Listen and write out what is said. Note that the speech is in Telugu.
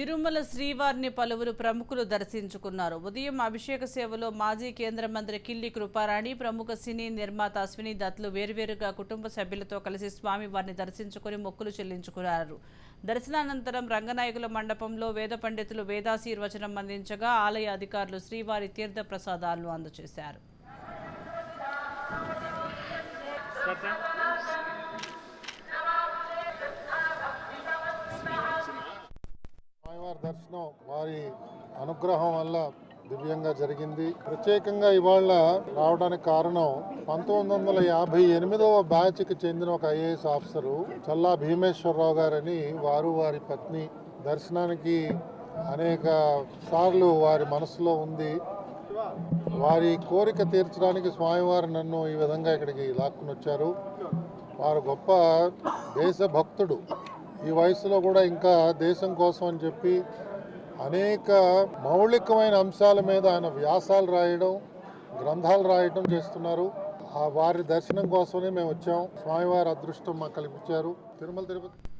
తిరుమల శ్రీవారిని పలువురు ప్రముఖులు దర్శించుకున్నారు. ఉదయం అభిషేక సేవలో మాజీ కేంద్ర మంత్రి కిల్లి కృపారాణి, ప్రముఖ సినీ నిర్మాత అశ్విని దత్తులు వేర్వేరుగా కుటుంబ సభ్యులతో కలిసి స్వామివారిని దర్శించుకుని మొక్కులు చెల్లించుకున్నారు. దర్శనానంతరం రంగనాయకుల మండపంలో వేద పండితులు వేదాశీర్వచనం అందించగా ఆలయ అధికారులు శ్రీవారి తీర్థ ప్రసాదాలను అందజేశారు. దర్శనం వారి అనుగ్రహం వల్ల దివ్యంగా జరిగింది. ప్రత్యేకంగా ఇవాళ రావడానికి కారణం 1958వ బ్యాచ్కి చెందిన ఒక ఐఏఎస్ ఆఫీసరు చల్లా భీమేశ్వరరావు గారని వారి పత్ని దర్శనానికి అనేక సార్లు వారి మనసులో ఉంది. వారి కోరిక తీర్చడానికి స్వామివారు నన్ను ఈ విధంగా ఇక్కడికి లాక్కుని వచ్చారు. వారు గొప్ప దేశభక్తుడు. ఈ వయసులో కూడా ఇంకా దేశం కోసం అని చెప్పి అనేక మౌలికమైన అంశాల మీద ఆయన వ్యాసాలు రాయడం, గ్రంథాలు రాయడం చేస్తున్నారు. వారి దర్శనం కోసమే మేము వచ్చాం. స్వామివారి అదృష్టం మాకు కల్పించారు. తిరుమల తిరుపతి